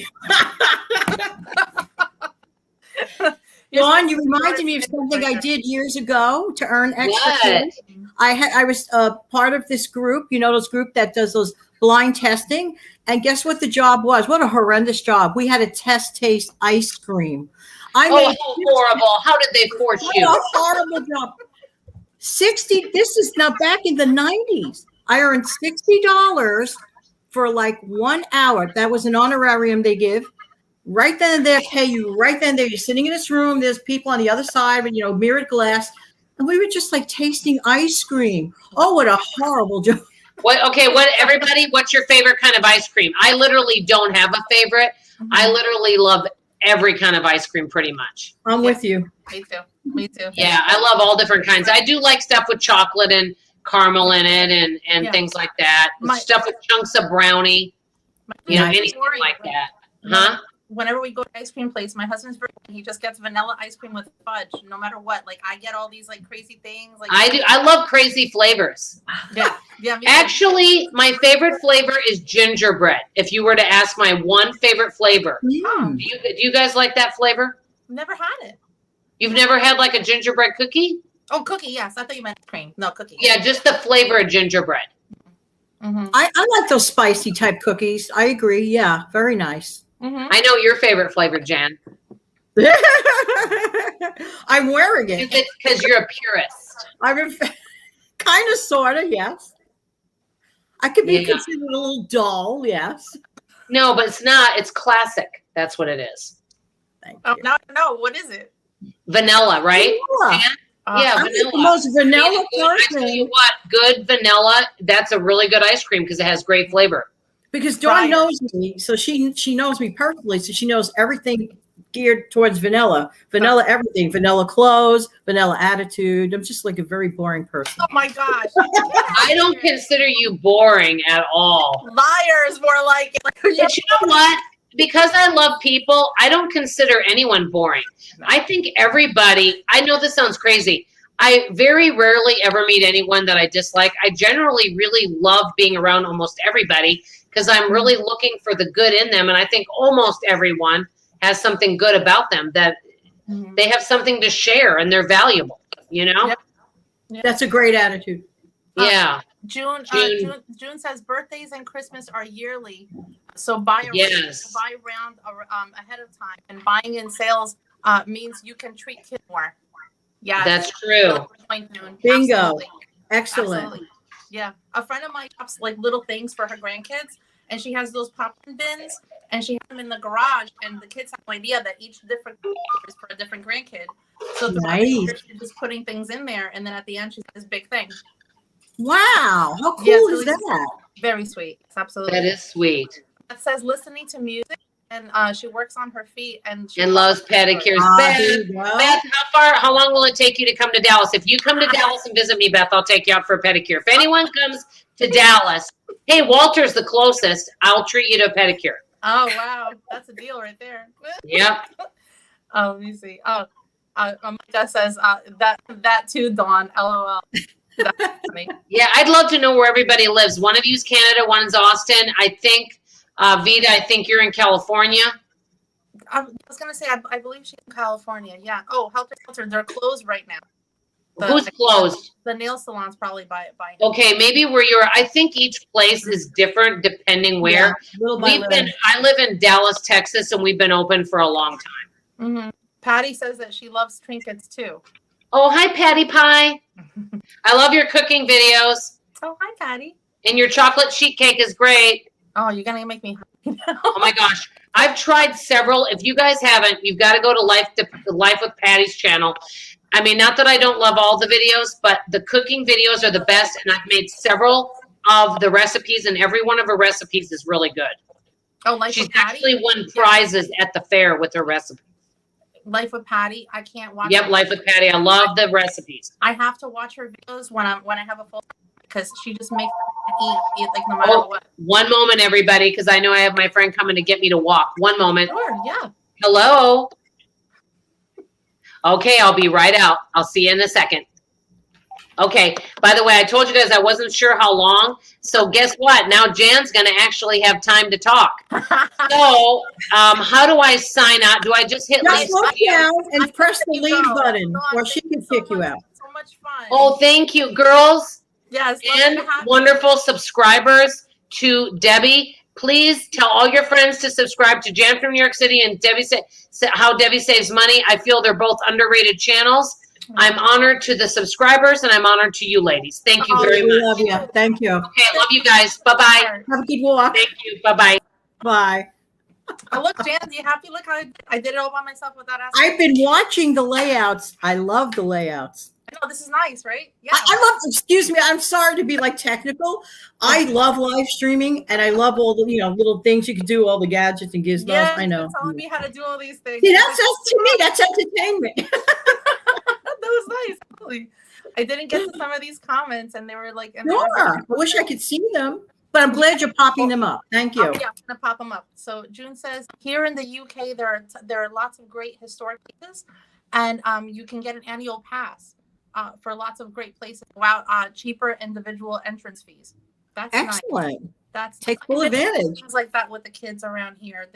Dawn, you reminded me of something I did years ago to earn extra What? points. I was part of this group, you know, those group that does those blind testing. And guess what the job was? What a horrendous job. We had to taste ice cream. Oh, how horrible. How did they force you? What a horrible job. 60, this is now back in the 90s. I earned $60 for like 1 hour. That was an honorarium they give. Right then and there, pay you right then and there. You're sitting in this room. There's people on the other side with, you know, mirrored glass. And we were just like tasting ice cream. Oh, what a horrible job. Everybody, what's your favorite kind of ice cream? I literally don't have a favorite. I literally love every kind of ice cream pretty much. I'm with you. Me too. Yeah, I love all different kinds. I do like stuff with chocolate and caramel in it and things like that. Stuff with chunks of brownie, you know, anything like that. Huh? Whenever we go to ice cream place, my husband's he just gets vanilla ice cream with fudge, no matter what. Like I get all these like crazy things. Like I do. I love crazy flavors. Yeah. Actually, my favorite flavor is gingerbread. If you were to ask my one favorite flavor, do you guys like that flavor? Never had it. You've never had like a gingerbread cookie? Oh, cookie. Yes, I thought you meant cream. No, cookie. Yeah, just the flavor of gingerbread. Mm-hmm. I like those spicy type cookies. I agree. Yeah, very nice. Mm-hmm. I know your favorite flavor, Jan. I'm wearing it. Because you're a purist. I'm kind of, sort of, yes. I could be considered a little dull, yes. No, but it's not. It's classic. That's what it is. Thank Oh, you. no. What is it? Vanilla, right? Vanilla. Yeah, I'm vanilla. the most vanilla I tell person. you what, good vanilla, that's a really good ice cream because it has great flavor. Because Dawn knows me, so she knows me personally, so she knows everything geared towards vanilla. Vanilla everything. Vanilla clothes, vanilla attitude. I'm just like a very boring person. Oh my gosh. I don't consider you boring at all. Liars, more like it. But you know what? Because I love people, I don't consider anyone boring. I think everybody, I know this sounds crazy. I very rarely ever meet anyone that I dislike. I generally really love being around almost everybody because I'm really looking for the good in them. And I think almost everyone has something good about them, that they have something to share and they're valuable, you know? Yep. That's a great attitude. Yeah. June says birthdays and Christmas are yearly, so buy around ahead of time. And buying in sales means you can treat kids more. Yeah, that's true. Point, June. Bingo. Absolutely. Excellent. Absolutely. Yeah, a friend of mine shops like little things for her grandkids, and she has those popcorn bins, and she has them in the garage, and the kids have no idea that each different is for a different grandkid. So she's just putting things in there, and then at the end she's this big thing. Wow, how cool is that? Very sweet. It's absolutely. That is sweet. It says listening to music, and she works on her feet and loves pedicures. Beth, how long will it take you to come to Dallas? If you come to Dallas and visit me, Beth, I'll take you out for a pedicure. If anyone comes to Dallas, hey, Walter's the closest. I'll treat you to a pedicure. Oh wow, that's a deal right there. Yep. Oh, let me see. Oh, that says that too, Dawn. LOL. That's funny. Yeah, I'd love to know where everybody lives. One of you's Canada, one's Austin. I think, Vida, I think you're in California. I was going to say, I believe she's in California. Yeah. Oh, Helter Skelter. They're closed right now. Who's closed? The nail salon's probably by. Okay, maybe where you're. I think each place is different depending where. Yeah, I live in Dallas, Texas, and we've been open for a long time. Mm-hmm. Patty says that she loves trinkets too. Oh, hi, Patty Pie. I love your cooking videos. Oh, hi, Patty. And your chocolate sheet cake is great. Oh, you're going to make me happy now. Oh, my gosh. I've tried several. If you guys haven't, you've got to go to Life with Patty's channel. I mean, not that I don't love all the videos, but the cooking videos are the best. And I've made several of the recipes, and every one of her recipes is really good. Oh, Life She's with Patty? actually won prizes at the fair with her recipe. Life with Patty. I can't watch. Yep, Life with Patty. I love the recipes. I have to watch her videos when I have a full, because she just makes me eat like no matter what. One moment, everybody, because I know I have my friend coming to get me to walk. One moment. Sure, yeah. Hello. Okay, I'll be right out. I'll see you in a second. Okay, by the way, I told you guys I wasn't sure how long. So guess what? Now Jan's going to actually have time to talk. So how do I sign out? Do I just hit Just look down and press the You leave go. button, Go on. or she Thank can you so kick you much. out. So much fun. Oh, thank you, girls yes. and wonderful subscribers to Debbie. Please tell all your friends to subscribe to Jan from New York City and How Debbie Saves Money. I feel they're both underrated channels. I'm honored to the subscribers, and I'm honored to you ladies. Thank you very We much. love you. Thank you. Okay, love you guys. Bye-bye. Have a good walk. Thank you. Bye-bye. Bye. Oh, look, Jan, you happy? Look how I did it all by myself without asking. I've been watching the layouts. I love the layouts. I know, this is nice, right? Yeah. I love, excuse me, I'm sorry to be like technical. I love live streaming, and I love all the, little things you can do, all the gadgets and gizmos. Yeah, I know. you're telling me how to do all these things. See, to me, that's entertainment. That was nice. Really. I didn't get to some of these comments, and they were like, Sure. I wish I could see them, but I'm glad you're popping them up. Thank you. Yeah, I'm gonna pop them up. So June says, here in the UK, there are lots of great historic places, and you can get an annual pass for lots of great places. Wow, cheaper individual entrance fees. That's Excellent. Nice. That's Take full advantage. Things like that with the kids around here.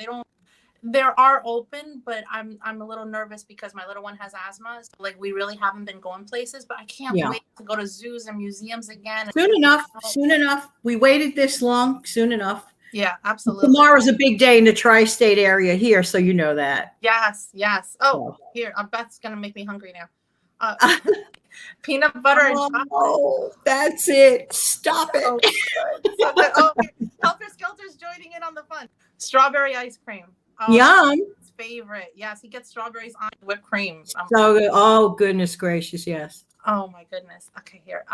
They are open, but I'm a little nervous because my little one has asthma. So like we really haven't been going places, but I can't wait to go to zoos and museums again. Soon enough. We waited this long. Soon enough. Yeah, absolutely. Tomorrow's a big day in the tri-state area here, so you know that. Yes. Oh, here, Beth's gonna make me hungry now. Peanut butter and chocolate. Oh, that's it. Stop it. So good. Oh, Helter Skelter's joining in on the fun. Strawberry ice cream. Oh, Yum. His favorite. Yes, he gets strawberries on whipped cream. So good. Oh, goodness gracious, yes. Oh my goodness. Okay, here.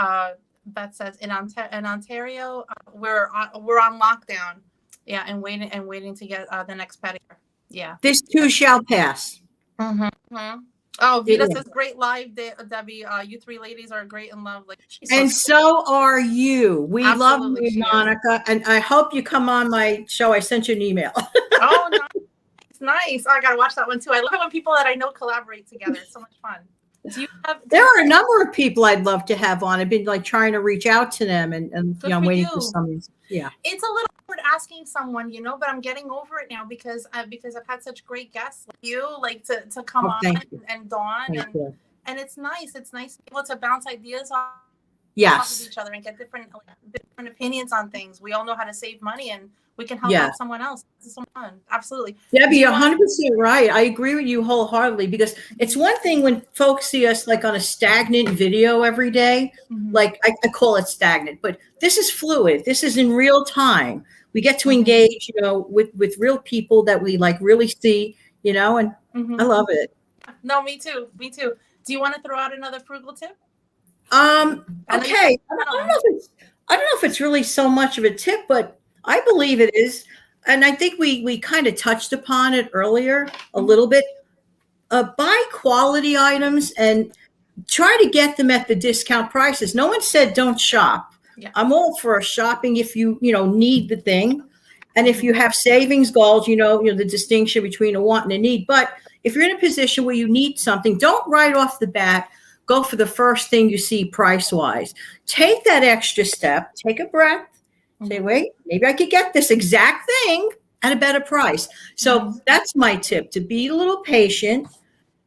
Beth says in Ontario, we're on lockdown. Yeah, and waiting to get the next pedicure. Yeah. This too shall pass. Mm-hmm. Oh, Vita says great live, Debbie. You three ladies are great and love. Like, and so are you. We Absolutely, love you, Monica. And I hope you come on my show. I sent you an email. Oh, nice. Oh, I gotta watch that one too. I love it when people that I know collaborate together. It's so much fun. There are a number of people I'd love to have on. I've been like trying to reach out to them, and I'm waiting for some. Yeah, it's a little awkward asking someone, but I'm getting over it now because I've had such great guests like you, like to come on and Dawn, and it's nice. It's nice to be able to bounce ideas off of each other and get different opinions on things. We all know how to save money, and we can help out someone else. This is so fun. Absolutely. Debbie, you're 100% right. I agree with you wholeheartedly, because it's one thing when folks see us like on a stagnant video every day, like I call it stagnant, but this is fluid. This is in real time. We get to engage, with real people that we like really see, and I love it. No, me too. Do you want to throw out another frugal tip? Okay. I don't know if it's really so much of a tip, but I believe it is. And I think we kind of touched upon it earlier a little bit. Buy quality items and try to get them at the discount prices. No one said don't shop. Yeah. I'm all for shopping if you need the thing. And if you have savings goals, the distinction between a want and a need. But if you're in a position where you need something, don't right off the bat go for the first thing you see price-wise. Take that extra step, take a breath, say, wait, maybe I could get this exact thing at a better price. So that's my tip, to be a little patient.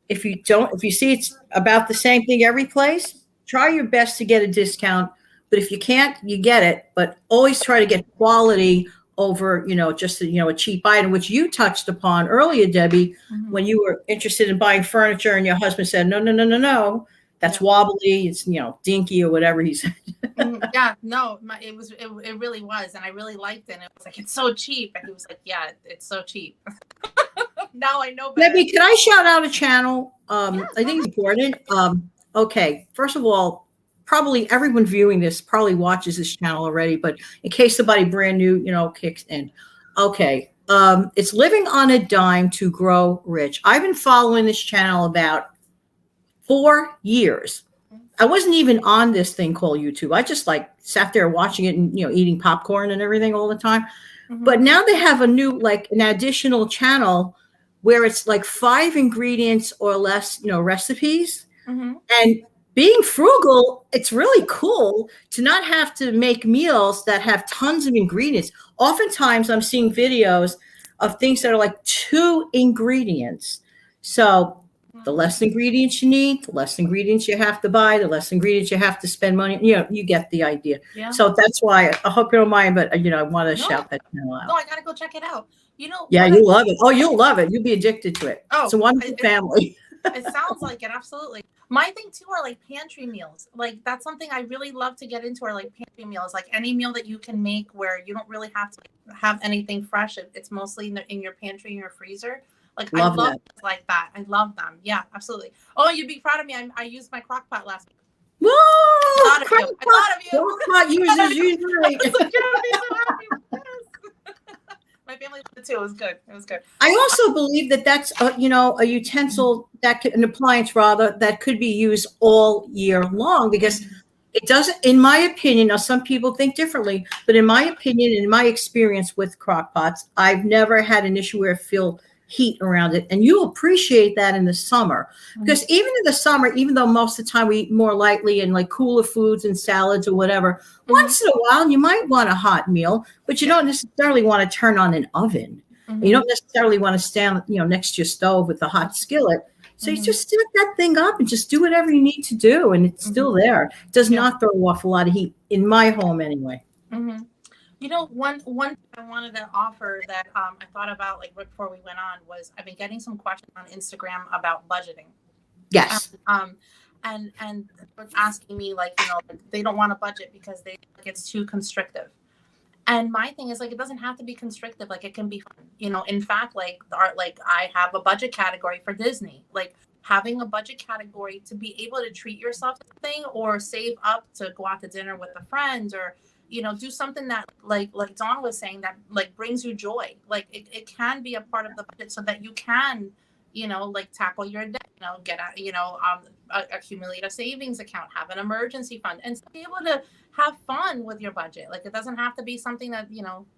If you see it's about the same thing every place, try your best to get a discount. But if you can't, you get it. But always try to get quality over, just a cheap item, which you touched upon earlier, Debbie, when you were interested in buying furniture and your husband said, no. That's wobbly. It's dinky or whatever he said. It really was, and I really liked it. And it was like, it's so cheap, and he was like, yeah, it's so cheap. Now I know better. Debbie, can I shout out a channel? I think it's important. Okay, first of all, probably everyone viewing this probably watches this channel already, but in case somebody brand new, kicks in. Okay, It's Living on a Dime to Grow Rich. I've been following this channel about 4 years. I wasn't even on this thing called YouTube. I just like sat there watching it and, eating popcorn and everything all the time. But now they have a new, like an additional channel where it's like 5 ingredients or less, recipes. And being frugal, it's really cool to not have to make meals that have tons of ingredients. Oftentimes I'm seeing videos of things that are like 2 ingredients. So the less ingredients you need, the less ingredients you have to buy, the less ingredients you have to spend money. You get the idea. Yeah. So that's why I hope you don't mind, but I want to shout that channel out. No, I gotta go check it out. Yeah, you love it. Oh, you'll love it. You'll be addicted to it. Oh, it's a wonderful family. It sounds like it. Absolutely. My thing too are like pantry meals. Like that's something I really love to get into, are like pantry meals, like any meal that you can make where you don't really have to have anything fresh. It's mostly in your pantry, in your freezer. Like I love things like that. I love them. Yeah, absolutely. Oh, you'd be proud of me. I used my crock pot last week. Whoa! I thought of you. Crock pot users usually. My family did too. It was good. It was good. I also believe that that's a utensil an appliance rather that could be used all year long, because it doesn't, in my opinion. Now some people think differently, but in my opinion, in my experience with crock pots, I've never had an issue where I feel heat around it. And you'll appreciate that in the summer, because even in the summer, even though most of the time we eat more lightly and like cooler foods and salads or whatever, once in a while you might want a hot meal, but you don't necessarily want to turn on an oven. You don't necessarily want to stand next to your stove with a hot skillet. So you just stick that thing up and just do whatever you need to do, and it's still there. It does not throw off a lot of heat in my home anyway. One I wanted to offer that I thought about like right before we went on was, I've been getting some questions on Instagram about budgeting. Yes. And asking me like, they don't want to budget because they think it's too constrictive. And my thing is like, it doesn't have to be constrictive. Like it can be fun. In fact, like I have a budget category for Disney. Like having a budget category to be able to treat yourself to something, or save up to go out to dinner with a friend, or do something that like Dawn was saying, that like brings you joy. Like it can be a part of the budget so that you can, like tackle your debt, get out, accumulate a savings account, have an emergency fund, and be able to have fun with your budget. Like it doesn't have to be something that,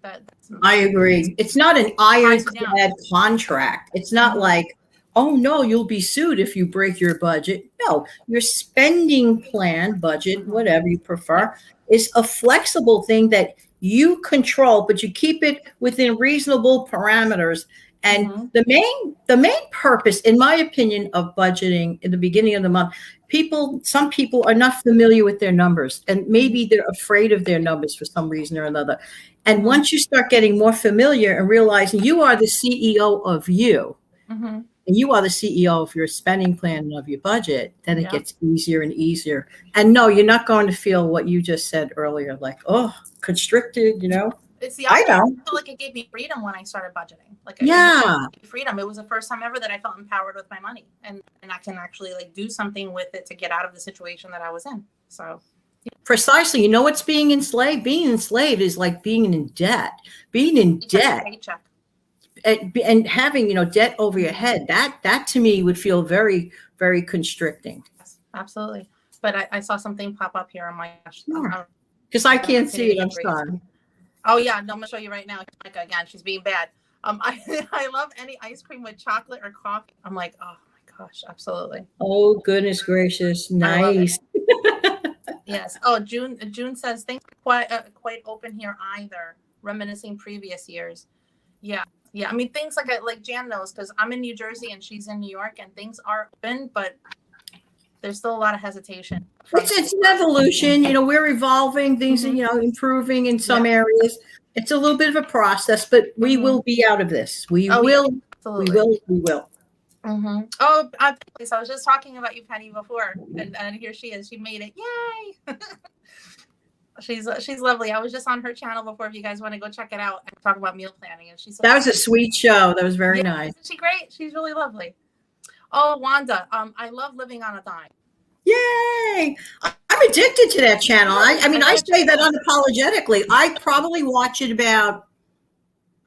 that's I agree. It's not an ironclad contract. It's not like, oh no, you'll be sued if you break your budget. No, your spending plan, budget, whatever you prefer, is a flexible thing that you control, but you keep it within reasonable parameters. And the main purpose, in my opinion, of budgeting in the beginning of the month, some people are not familiar with their numbers, and maybe they're afraid of their numbers for some reason or another. And once you start getting more familiar and realizing you are the CEO of you, and you are the CEO of your spending plan and of your budget, then it gets easier and easier. And no, you're not going to feel what you just said earlier, like, oh, constricted, It's the opposite. I feel like it gave me freedom when I started budgeting. Freedom. It was the first time ever that I felt empowered with my money, and I can actually like do something with it to get out of the situation that I was in. So precisely, what's being enslaved? Being enslaved is like being in debt. Being in debt. Paycheck. And having debt over your head, that to me would feel very, very constricting. Yes, absolutely. But I saw something pop up here on my because I can't see it. I'm sorry. Oh yeah, no, I'm gonna show you right now. Like again, she's being bad. I love any ice cream with chocolate or coffee. I'm like, oh my gosh, absolutely. Oh goodness gracious, nice. Yes. Oh, June says things are quite open here either. Reminiscing previous years. Yeah. I mean, things like Jan knows, because I'm in New Jersey and she's in New York, and things are open, but there's still a lot of hesitation. It's an evolution. We're evolving. Things are, improving in some areas. It's a little bit of a process, but we will be out of this. We will. Oh, I was just talking about you, Penny, before, and here she is. She made it. Yay! She's lovely. I was just on her channel before. If you guys want to go check it out and talk about meal planning, and that was a sweet show. That was very nice. Isn't she great? She's really lovely. Oh, Wanda, I love Living on a Dime. Yay! I'm addicted to that channel. I mean, I say that unapologetically. I probably watch it about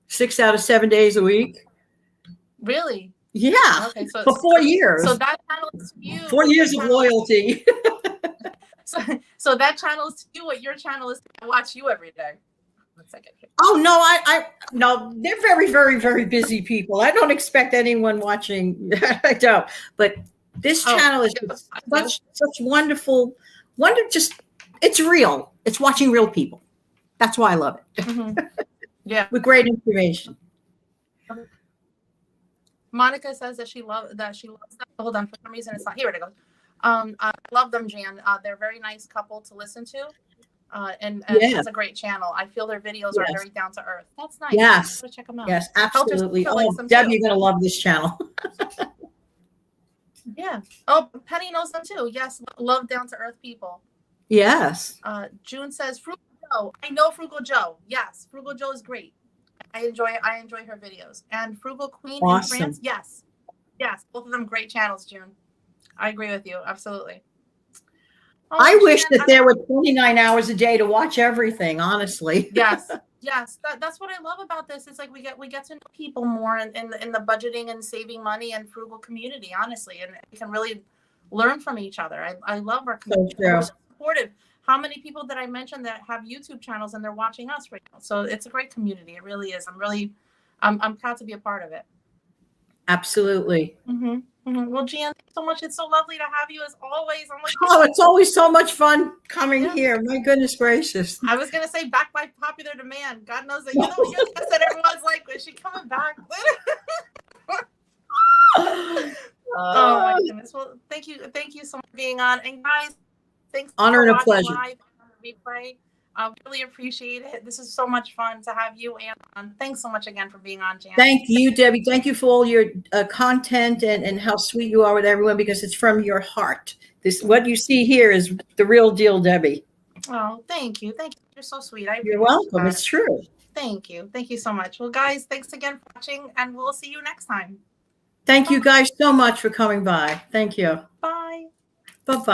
6 out of 7 days a week. Really? Yeah. Okay, so For 4 years. So that channel is to you. 4 years of loyalty. So that channel is to you what your channel is to watch you every day. 1 second. Oh no, no, they're very, very, very busy people. I don't expect anyone watching. I don't. But this channel is such wonderful, it's real. It's watching real people. That's why I love it. Mm-hmm. Yeah. With great information. Monica says that she loves them. Hold on, for some reason it's not here. It goes. I love them, Jan. They're a very nice couple to listen to. And it's a great channel. I feel their videos are very down to earth. That's nice. Yes. Go check them out. Yes, absolutely. Oh, Deb, you're gonna love this channel. Yeah. Oh, Penny knows them too. Yes, love down to earth people. Yes. June says Frugal Joe. I know Frugal Joe. Yes, Frugal Joe is great. I enjoy her videos. And Frugal Queen in France. Yes. Yes, both of them great channels, June. I agree with you. Absolutely. Oh, I wish that there were 29 hours a day to watch everything, honestly. Yes. Yes. That's what I love about this. It's like we get to know people more in the budgeting and saving money and frugal community, honestly. And we can really learn from each other. I love our community. So true. We're supportive. How many people did I mention that have YouTube channels and they're watching us right now? So it's a great community. It really is. I'm proud to be a part of it. Absolutely. Mm-hmm. Mm-hmm. Well, Jan, thanks so much. It's so lovely to have you as always. I'm like, oh, it's always so much fun coming here. My goodness gracious. I was gonna say back by popular demand. God knows that you're the guest that everyone's like, is she coming back? Oh my goodness. Well, thank you so much for being on. And guys, thanks honor for and a pleasure. Live replay. I really appreciate it. This is so much fun to have you and thanks so much again for being on, Jan. Thank you, Debbie. Thank you for all your content and how sweet you are with everyone, because it's from your heart. What you see here is the real deal, Debbie. Oh, thank you. You're so sweet. You're welcome. It's true. Thank you so much. Well, guys, thanks again for watching, and we'll see you next time. Thank you guys so much for coming by. Thank you. Bye. Bye-bye.